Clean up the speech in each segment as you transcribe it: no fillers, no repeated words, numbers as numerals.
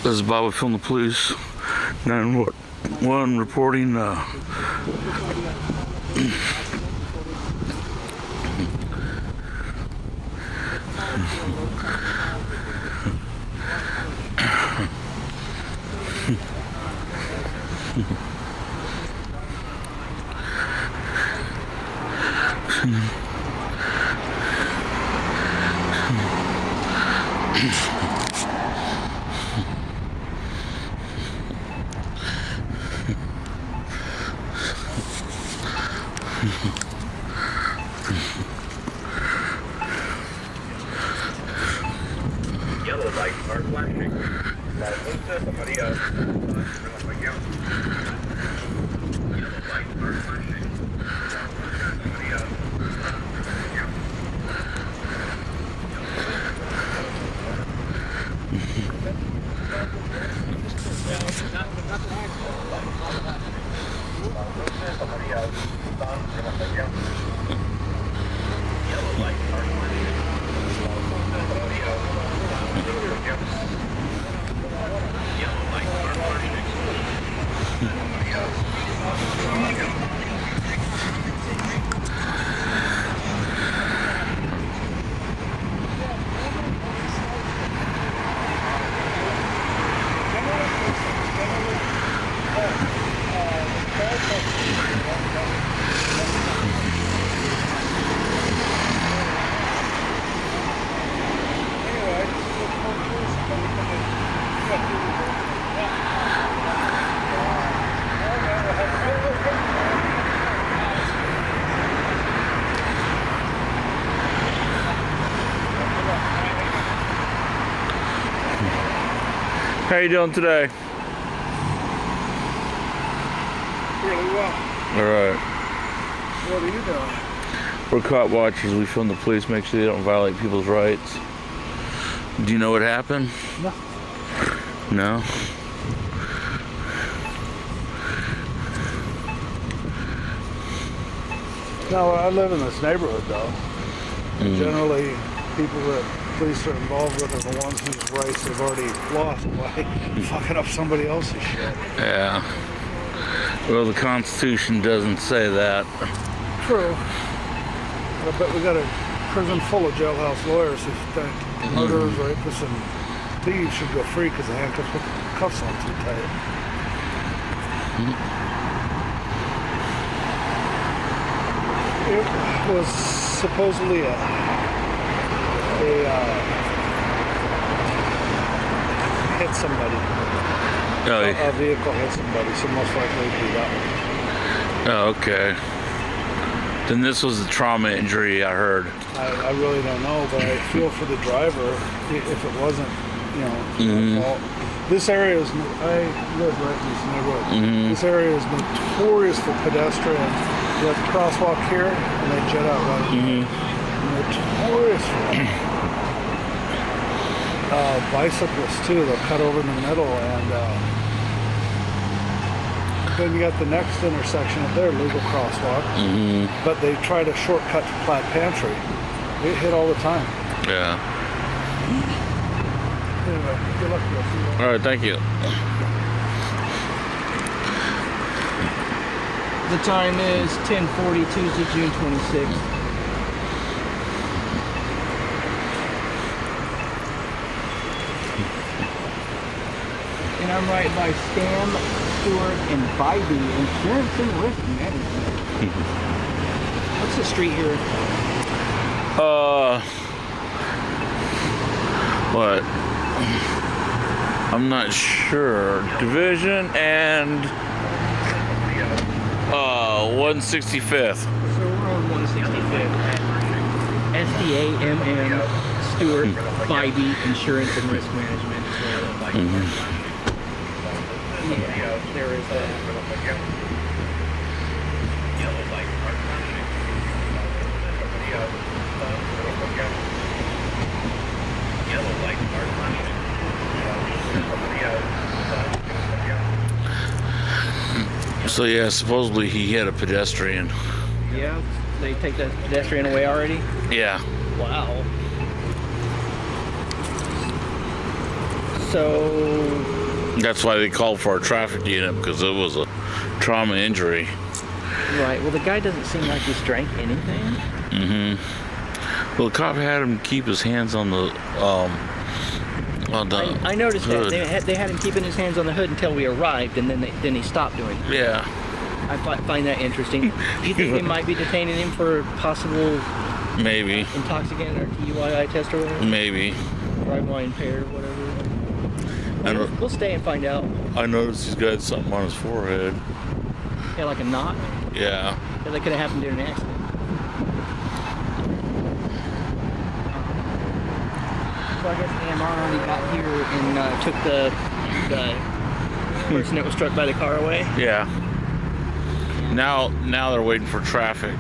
This is Bob from the police. 911 reporting. Yellow lights are flashing. Somebody else. Yellow lights are flashing. Somebody else. Somebody else. Yellow lights are flashing. Somebody else. Yellow lights are flashing. Somebody else. How you doing today? Really well. All right. What are you doing? We're cop watchers. We film the police, make sure they don't violate people's rights. Do you know what happened? No. No? No, I live in this neighborhood though. Generally, people that police are involved with are the ones whose rights they've already lost by fucking up somebody else's shit. Yeah. Well, the Constitution doesn't say that. True. I bet we got a prison full of jailhouse lawyers who think murderers, rapists, and thieves should go free because the handcuffs with cuffs on too tight. It was supposedly a hit somebody. Oh, A vehicle hit somebody, so most likely it'd be that one. oh, okay. Then this was a trauma injury, I heard. I really don't know, but I feel for the driver if it wasn't, their fault. This area is, I live right in this neighborhood. This area is notorious for pedestrians. You have the crosswalk here, and they jet out right away. Notorious for that. Bicyclists too, they'll cut over in the middle, and then you got the next intersection up there, legal crosswalk, but they try to shortcut to Plaid Pantry. It hit all the time. Yeah. Anyway, good luck to you. All right, thank you. The time is 10:40, Tuesday, June 26th. And I'm right by Stam, Stewart, and Bybee Insurance and Risk Management. What's the street here? What? I'm not sure. Division and 165th. So we're on 165th at SDAMM, Stewart, Bybee Insurance and Risk Management. Yeah, there is that. Yellow lights are flashing. Somebody else. Yellow lights are flashing. Somebody else. So yeah, supposedly he hit a pedestrian. Yeah, they take the pedestrian away already? Yeah. Wow. So That's why they called for a traffic unit, because it was a trauma injury. Right. Well, the guy doesn't seem like he's drank anything. Well, the cop had him keep his hands on the I noticed hood. that they had him keeping his hands on the hood until we arrived, and then he stopped doing it. Yeah. I find that interesting. Do you think they might be detaining him for possible Maybe. intoxicant or DUI test or whatever? Maybe. Drive while impaired or whatever. And We'll stay and find out. I noticed he's got something on his forehead. Yeah, like a knot. Yeah. Yeah, that could have happened during an accident. So I guess AMR already got here and took the person that was struck by the car away. Yeah. Now they're waiting for traffic.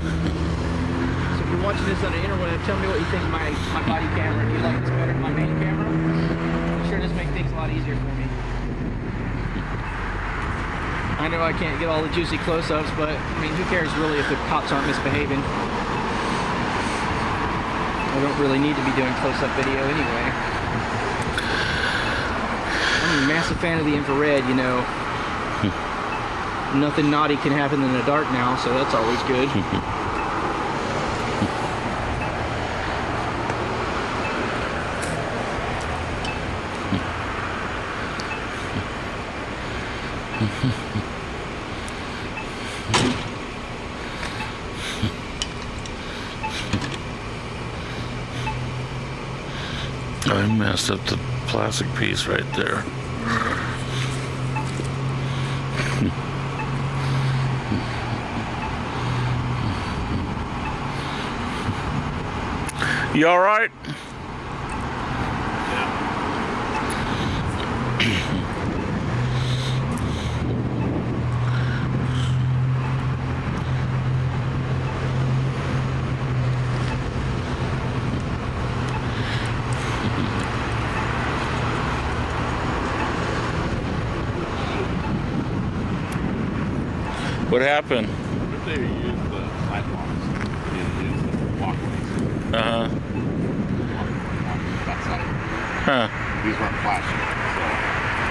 So if you're watching this on the internet, tell me what you think of my body camera. Do you like this better than my main camera? I'm sure this makes things a lot easier for me. I know I can't get all the juicy close-ups, but I mean, who cares really if the cops aren't misbehaving? I don't really need to be doing close-up video anyway. I'm a massive fan of the infrared, you know. Nothing naughty can happen in the dark now, so that's always good. I messed up the plastic piece right there. You all right? What happened? If they use the sidewalks, they use the walkways. Uh-huh. That side. Huh. These weren't flashing.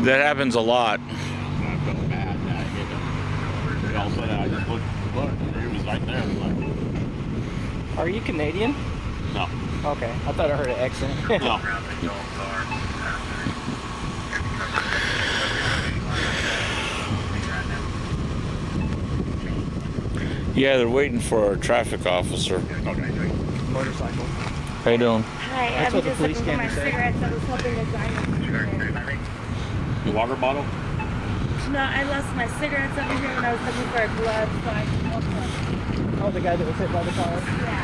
That happens a lot. So I felt bad that I hit him. And all of a sudden I just looked, and he was right there. I was like, Are you Canadian? no. Okay, I thought I heard an accent. No. Yeah, they're waiting for a traffic officer. Motorcycle. How you doing? Hi, That's I'm what the just police looking for my camera said. cigarettes. I was hoping to find them. The water bottle? No, I lost my cigarettes over here when I was looking for a glove, so I can look for Oh, the guy that was hit by the car. yeah.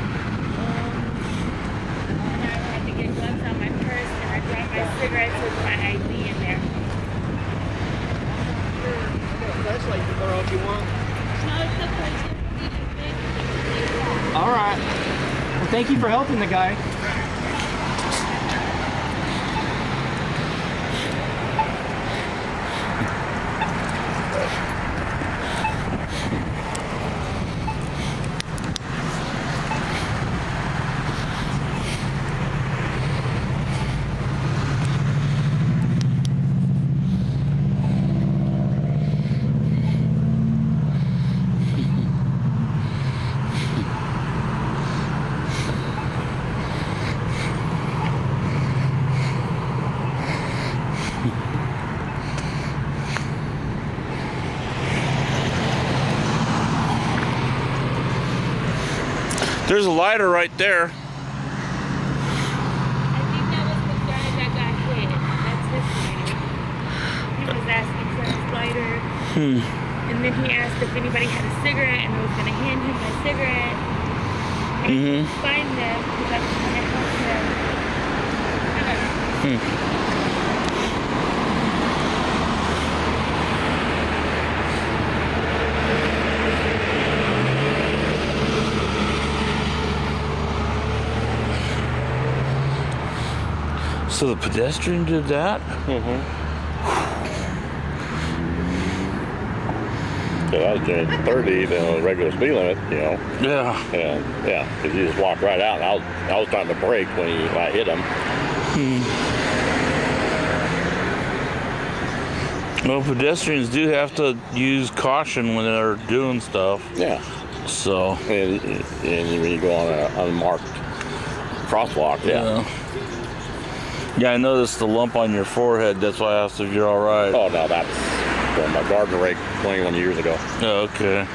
And I had to get gloves on my purse, and I dropped my cigarettes with my ID in there. Flashlight to borrow if you want. No, it's okay. All right. Well, thank you for helping the guy. There's a lighter right there. I think that was the guy that got hit. That's his lighter. He was asking for his lighter. And then he asked if anybody had a cigarette, and I was going to hand him my cigarette. And find them because I was going to help him. So the pedestrian did that? So I was doing 30, the regular speed limit, you know. Yeah. And yeah, because you just walked right out. And I was trying to brake when I hit him. Well, pedestrians do have to use caution when they're doing stuff. Yeah. So. And when you go on an unmarked crosswalk, yeah. Yeah, I noticed the lump on your forehead. That's why I asked if you're all right. Oh no, that's from my garden rake 21 years ago. Oh, okay.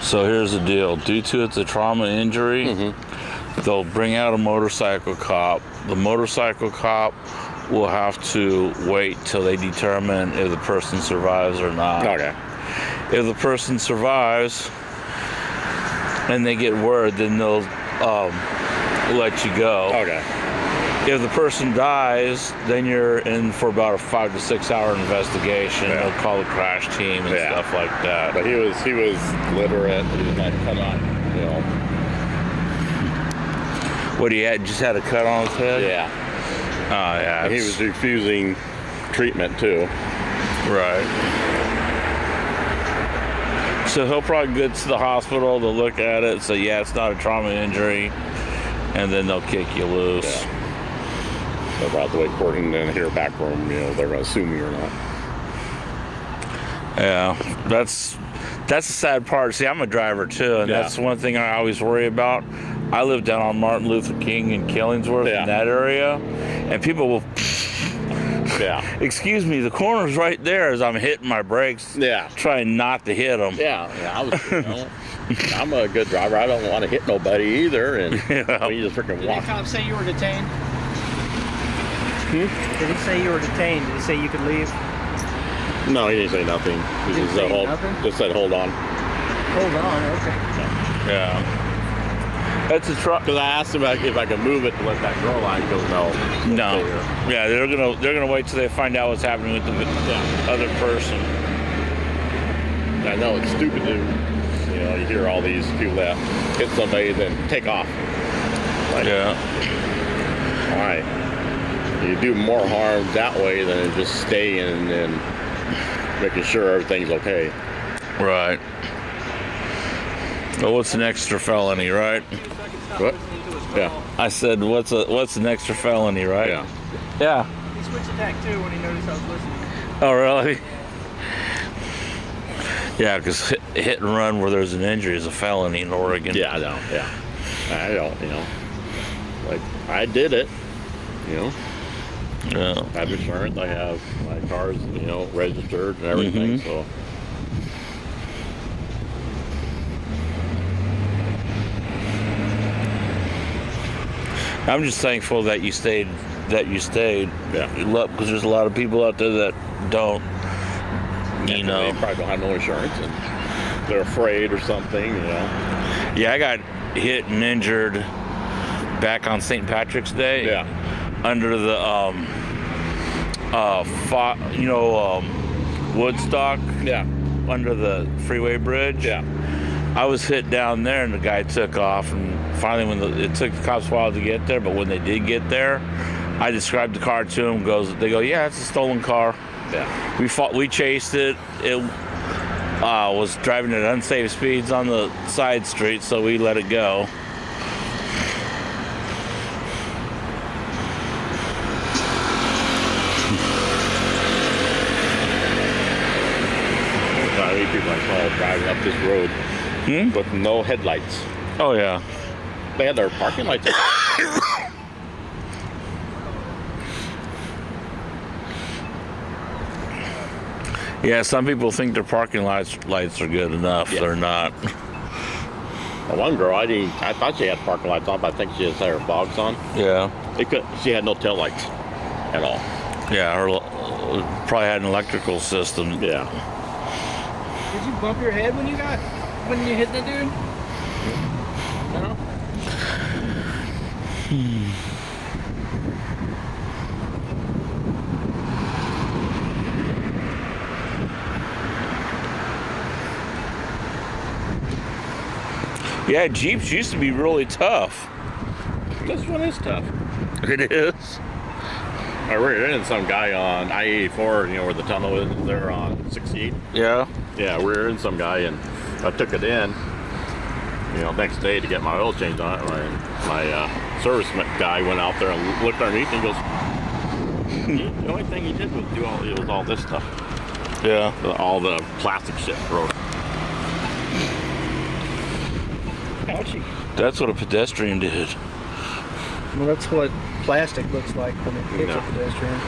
So here's the deal. Due to it's a trauma injury, they'll bring out a motorcycle cop. The motorcycle cop will have to wait till they determine if the person survives or not. Okay. If the person survives and they get word, then they'll let you go. Okay. If the person dies, then you're in for about a 5 to 6 hour investigation. Yeah. They'll call the crash team and stuff like that. But he was literate. He was like cut on, you know. What he had, just had a cut on his head? Yeah. Oh, yeah. And he was refusing treatment too. Right. So he'll probably go to the hospital, they'll look at it, say, yeah, it's not a trauma injury, and then they'll kick you loose. Yeah. So about the way court and then hear back from him, you know, they're going to sue me or not. Yeah, that's the sad part. See, I'm a driver too, and that's one thing I always worry about. I live down on Martin Luther King in Killingsworth in that area, and people will, excuse me, the corner's right there as I'm hitting my brakes, trying not to hit them. Yeah, I was, you know, I'm a good driver. I don't want to hit nobody either, and we just freaking Did walk. the cop say you were detained? Did he say you were detained? Did he say you could leave? No, he didn't say nothing. He Didn't just say said, nothing? just said, hold on. Hold on, okay. Yeah. That's a truck. Because I asked him if I could move it to let that girl out. He goes, no. No. Yeah, they're gonna wait till they find out what's happening with the other person. I know it's stupid, dude. You know, you hear all these people that hit somebody then take off. Like, all right. You do more harm that way than just staying and making sure everything's okay. Right. Well, what's an extra felony, right? What? Yeah. I said, what's an extra felony, right? Yeah. Yeah. He switched attack too when he noticed I was listening. Oh, really? Yeah, because hit and run where there's an injury is a felony in Oregon. Yeah, I know. Yeah. I don't, you know. Like, I did it, you know. Yeah. I have insurance. I have my cars, you know, registered and everything, so. I'm just thankful that you stayed. Yeah. Because there's a lot of people out there that don't. You know. They probably don't have no insurance and they're afraid or something, you know. Yeah, I got hit and injured back on St. Patrick's Day. Yeah. Under the Woodstock. Yeah. Under the freeway bridge. Yeah. I was hit down there, and the guy took off. And finally, it took the cops a while to get there, but when they did get there, I described the car to him. They go, yeah, it's a stolen car. Yeah. We chased it. It was driving at unsafe speeds on the side street, so we let it go. How many people I saw driving up this road with no headlights? Oh, yeah. They had their parking lights on. Yeah, some people think their parking lights are good enough. Yeah. They're not. The one girl, I thought she had parking lights on, but I think she just had her fogs on. Yeah. She had no tail lights at all. Yeah, her probably had an electrical system. Yeah. Did you bump your head when you hit the dude? No. Yeah, Jeeps used to be really tough. This one is tough. It is. I ran into some guy on I-84, you know, where the tunnel is there on 68. Yeah. Yeah, we were in some guy, and I took it in, you know, next day to get my oil changed on it. My service guy went out there and looked underneath and goes, the only thing he did was all this stuff. Yeah. All the plastic shit broke. Ouchie. That's what a pedestrian did. Well, that's what plastic looks like when it hits Yeah. a pedestrian.